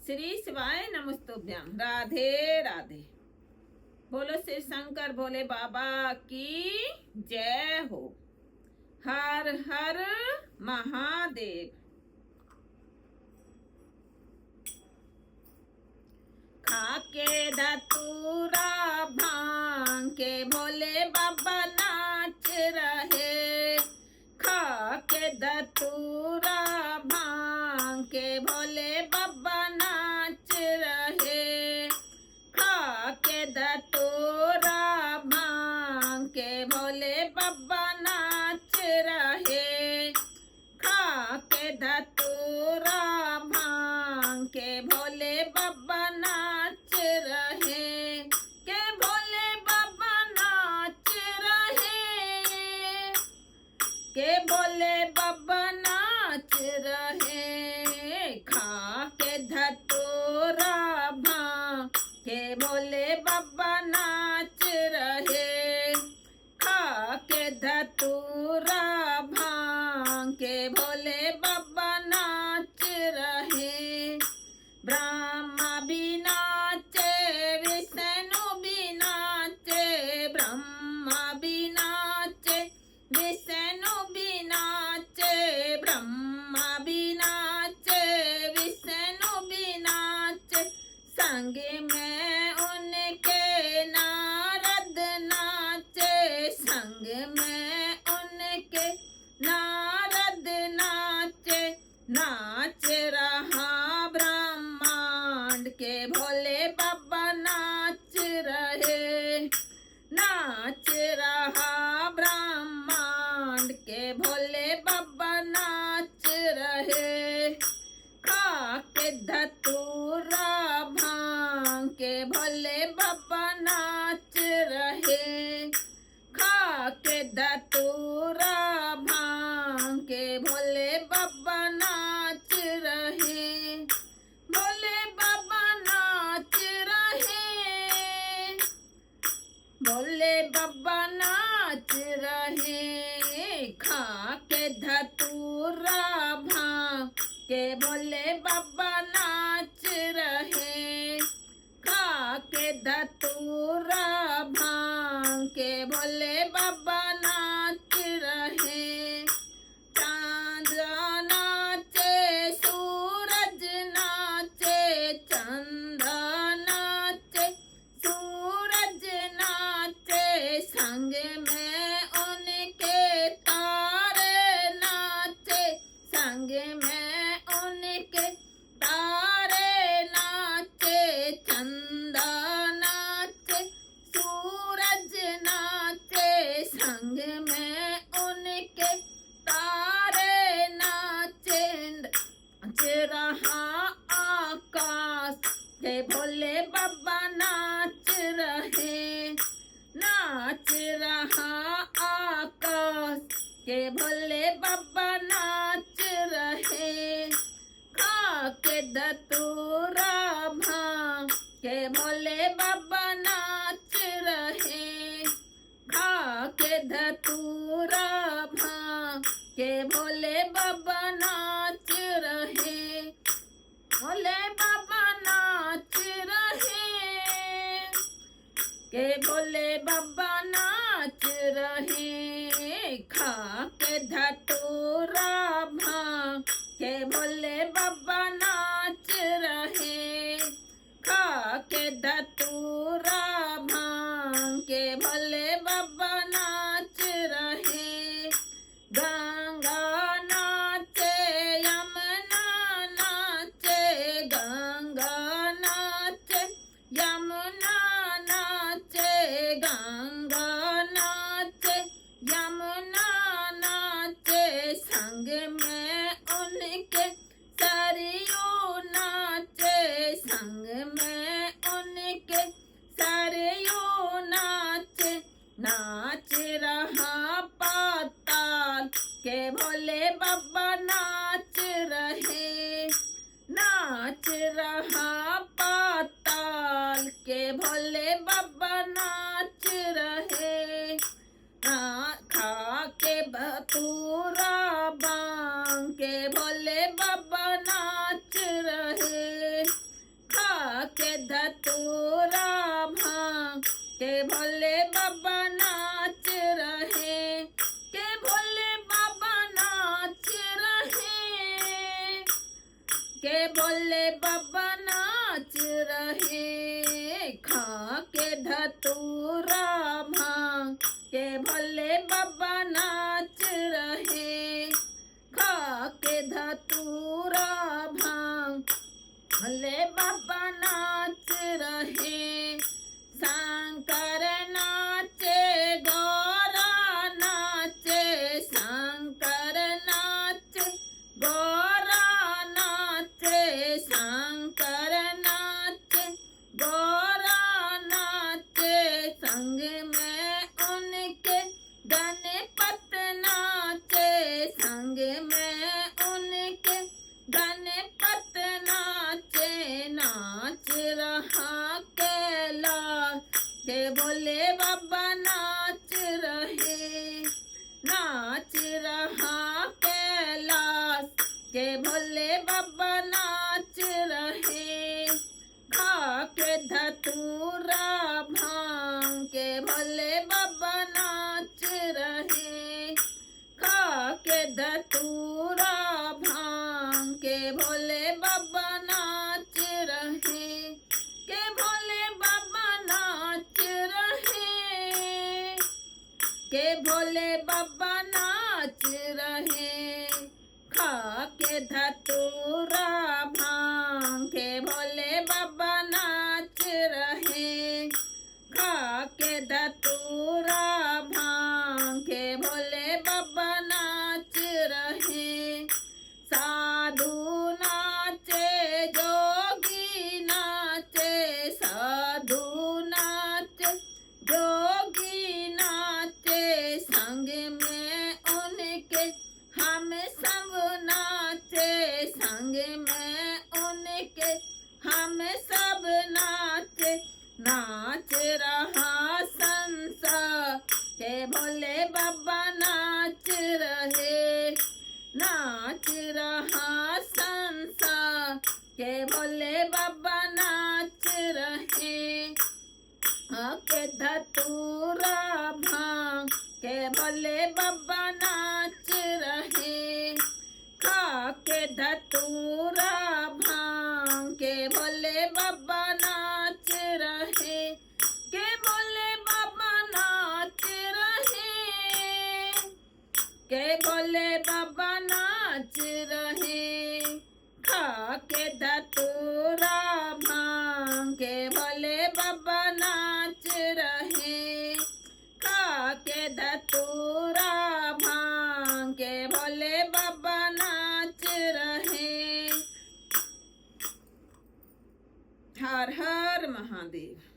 श्री शिवाय नमस्तुभ्यम। राधे राधे। बोलो श्री शंकर भोले बाबा की जय हो। हर हर महादेव। खाके धतूरा भांग के भोले बाबा नाच रहे। खाके धतूरा भांग के भोले बाबा नाच रहे। खाके धतूरा भांग के भोले बाबा नाच रहे। खाके धतूरा भांग के भोले बाबा नाच रहे। के भोले बाबा नाच रहे। के भोले बाबा नाच रहे। खाके धतूरा भांग के भोले बाबा नाच रहे। खाके धतूरा भांग के भोले बाबा नाच रहे। ब्रह्मा भी नाचे, विष्णु भी नाचे। ब्रह्मा भी नाचे, विष्णु भी नाचे। ब्रह्मा भी नाचे, विष्णु भी नाचे। संग में उनके नारद नाचे। संग में उनके नारद नाचे। नाच रहा ब्रह्मांड के भोले बाबा नाच रहे। नाच रहा ब्रह्मांड के भोले बाबा नाच रहे। खाके धतूरा भांग के भोले बाबा नाच रहे। खाके धतूरा भांग के भोले बाबा नाच रहे। भोले बाबा नाच रहे। भोले बाबा नाच रहे। खाके धतूरा भांग के भोले बाबा नाच रहे। खाके धतूरा भांग के भोले बाबा नाच रहे। चांद नाचे, सूरज नाचे। चंदा नाचे, सूरज नाचे। संग में उनके तारे नाचे। संग में उनके तारे नाचे। चंदा नाचे, सूरज नाचे। संग में उनके तारे नाचे। नाच रहा आकाश के भोले बाबा नाच रहे। नाच रहा आकाश के भोले बाबा नाच रहे। खाके धतूरा भांग के भोले बाबा नाच रहे। खाके धतूरा भांग के भोले बाबा नाच रहे। भोले बाबा नाच रहे। के भोले बाबा नाच रहे। खाके धतूरा भांग के भोले बाबा नाच रहे। खाके धतूरा भांग के भोले बाबा नाच रहे। गंगा नाचे, यमुना नाचे। गंगा नाचे, यमुना नाचे। गंगा नाचे, यमुना नाचे। संग में उनके सरयू धतूरा भांग के भोले बाबा नाच रहे, के भोले बाबा नाच रहे, के भोले बाबा नाच रहे। खा के धतूरा भांग के भोले बाबा नाच रहे, खा के धतूरा भांग भोले बाबा नाच रहे। शंकर नाचे गौरा नाचे, शंकर नाचे गौरा नाचे, शंकर नाचे गौरा नाचे। संग में उनके गणपत नाचे, संग में उनके गणपत नाचे। नाच रहा कैलाश के भोले बाबा नाच रहे, नाच रहा कैलाश के भोले बाबा नाच रहे। खा के धतूरा भांग के भोले बाबा नाच रहे, खा के धतूरा भांग के भोले बाबा नाच रहे, के भोले बाबा नाच रहे, के भोले बाबा नाच रहे। खा के धतूरा भांग के भोले बाबा नाच रहे, खा के धतूरा भांग के भोले बाबा नाच रहे। साधु नाचे जोगी नाचे, साधु नाचे जोगी नाचे। संग में उनके हम सब नाचे, संग में उनके हम सब नाचे। नाच रहा संसार के भोले बाबा नाच रहे, नाच रहा संसार के भोले बाबा नाच रहे। के धतूरा भांग के भोले बाबा नाच रहे, खा के धतूरा भांग के भोले बाबा नाच रहे, के भोले बाबा नाच रहे, के भोले बाबा नाच रहे। खा के धतूरा भांग के भोले बाबा नाच रहे, खा के धतूरा भांग के भोले बाबा नाच रहे। हर हर महादेव।